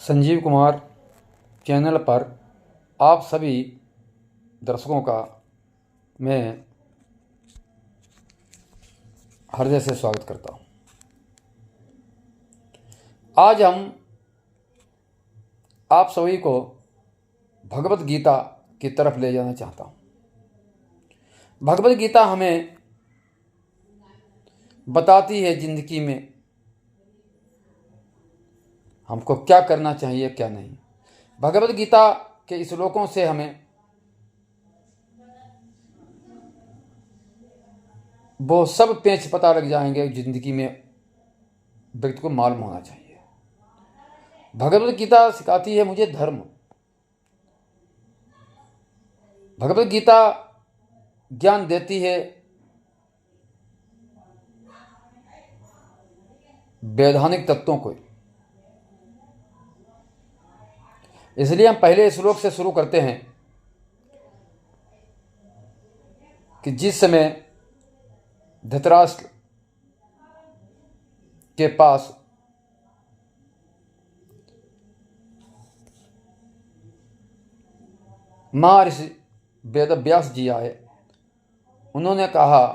Sanjeev Kumar channel पर आप सभी दर्शकों का मैं हृदय से स्वागत करता हूँ। आज हम आप सभी को भगवत गीता की तरफ ले जाना चाहता हूँ। भगवत गीता हमें बताती है जिंदगी में हमको क्या करना चाहिए क्या नहीं। भगवत गीता के श्लोकों से हमें वो सब पेच पता लग जाएंगे जिंदगी में व्यक्ति को मालूम होना चाहिए। भगवत गीता सिखाती है मुझे धर्म। भगवत गीता ज्ञान देती है वैधानिक तत्वों को। इसलिए हम पहले श्लोक से शुरू करते हैं कि जिस समय धृतराष्ट्र के पास महर्षि वेदव्यास जी आए, उन्होंने कहा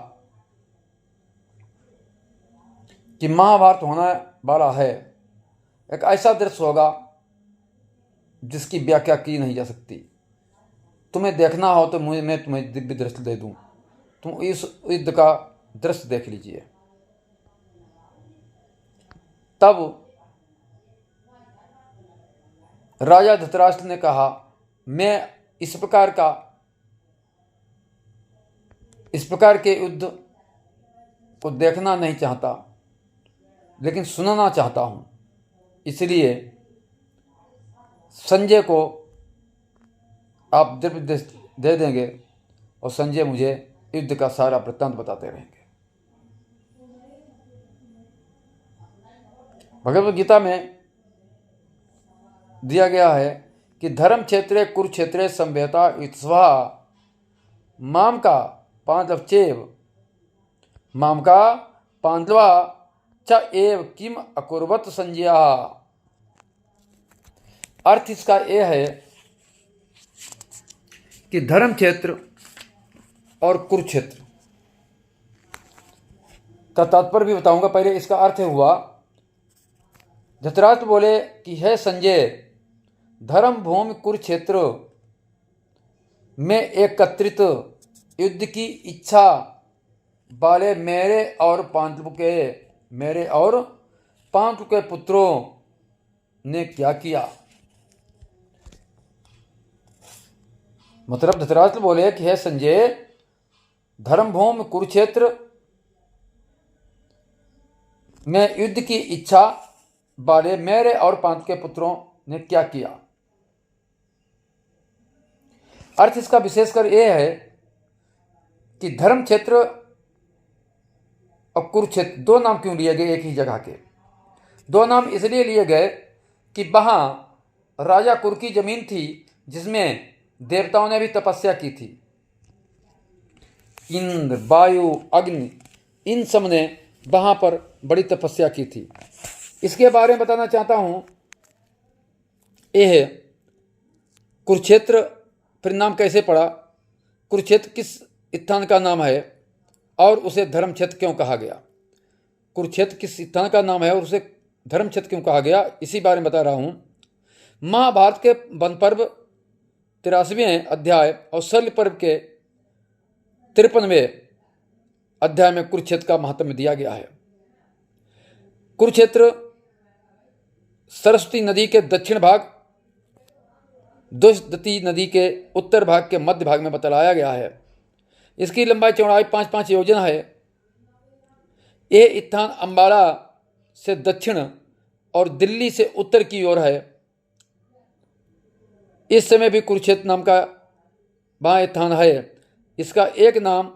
कि महाभारत होने वाला है, एक ऐसा दृश्य होगा जिसकी व्याख्या की नहीं जा सकती। तुम्हें देखना हो तो मैं तुम्हें दिव्य दृष्टि दे दूं, तुम इस युद्ध का दृश्य देख लीजिए। तब राजा धृतराष्ट्र ने कहा, मैं इस प्रकार के युद्ध को देखना नहीं चाहता, लेकिन सुनना चाहता हूं। इसलिए संजय को आप दिव्य दृष्टि दे देंगे और संजय मुझे युद्ध का सारा वृत्तांत बताते रहेंगे। भगवद गीता में दिया गया है कि धर्म क्षेत्रे कुरुक्षेत्रे संवेता युत्स्वा माम का पांडवचेव माम का पांडवा च एव किम अकुर्वत संजय। अर्थ इसका यह है कि धर्म क्षेत्र और कुरुक्षेत्र का तात्पर्य भी बताऊंगा। पहले इसका अर्थ हुआ, धृतराष्ट्र बोले कि है संजय, धर्म भूमि कुरुक्षेत्र में एकत्रित युद्ध की इच्छा वाले मेरे और पांडु के पुत्रों ने क्या किया। मतलब धृतराष्ट्र बोले कि है संजय, धर्मभूमि कुरुक्षेत्र में युद्ध की इच्छा वाले मेरे और पांडु के पुत्रों ने क्या किया। अर्थ इसका विशेषकर यह है कि धर्म क्षेत्र और कुरुक्षेत्र दो नाम क्यों लिए गए। एक ही जगह के दो नाम इसलिए लिए गए कि वहां राजा कुरु की जमीन थी जिसमें देवताओं ने भी तपस्या की थी। इंद्र, वायु, अग्नि, इन सब ने वहां पर बड़ी तपस्या की थी। इसके बारे में बताना चाहता हूं। यह कुरुक्षेत्र परिणाम कैसे पड़ा, कुरुक्षेत्र किस स्थान का नाम है और उसे धर्म क्षेत्र क्यों कहा गया। कुरुक्षेत्र किस स्थान का नाम है और उसे धर्म क्षेत्र क्यों कहा गया, इसी बारे में बता रहा हूं। महाभारत के वन पर्व 83वें अध्याय और शल्य पर्व के 53वें अध्याय में कुरुक्षेत्र का महात्म्य दिया गया है। कुरुक्षेत्र सरस्वती नदी के दक्षिण भाग, दुष्यंती नदी के उत्तर भाग के मध्य भाग में बतलाया गया है। इसकी लंबाई चौड़ाई 5-5 योजना है। यह स्थान अंबाला से दक्षिण और दिल्ली से उत्तर की ओर है। इस समय भी कुरुक्षेत्र नाम का वहाँ स्थान है। इसका एक नाम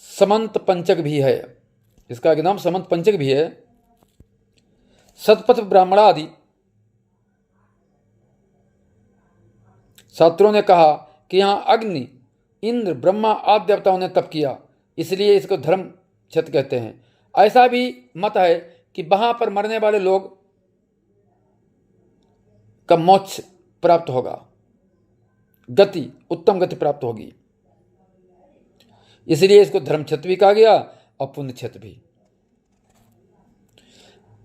समंत पंचक भी है। इसका एक नाम समंत पंचक भी है। सतपथ ब्राह्मणादि शास्त्रों ने कहा कि यहाँ अग्नि, इंद्र, ब्रह्मा आदि देवताओं ने तप किया, इसलिए इसको धर्म क्षेत्र कहते हैं। ऐसा भी मत है कि वहाँ पर मरने वाले लोग का मोक्ष प्राप्त होगा, गति, उत्तम गति प्राप्त होगी। इसलिए इसको धर्म क्षेत्र भी कहा गया और पुण्य क्षेत्र भी।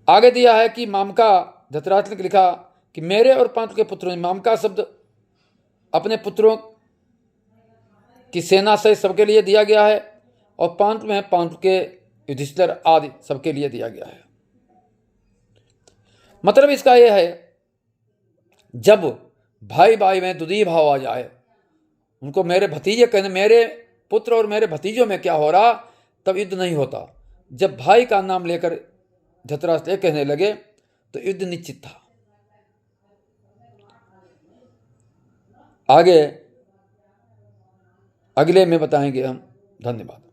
आगे दिया है कि मामका, धृतराष्ट्र ने लिखा कि मेरे और पांडु के पुत्रों ने, मामका शब्द अपने पुत्रों की सेना से सबके लिए दिया गया है, और पांडु में पांडु के युधिष्ठिर आदि सबके लिए दिया गया है। मतलब इसका यह है, जब भाई भाई में दुधी भाव आ जाए, उनको मेरे भतीजे कहने, मेरे पुत्र और मेरे भतीजों में क्या हो रहा, तब युद्ध नहीं होता। जब भाई का नाम लेकर धृतराष्ट्र कहने लगे तो युद्ध निश्चित था। आगे अगले में बताएंगे हम। धन्यवाद।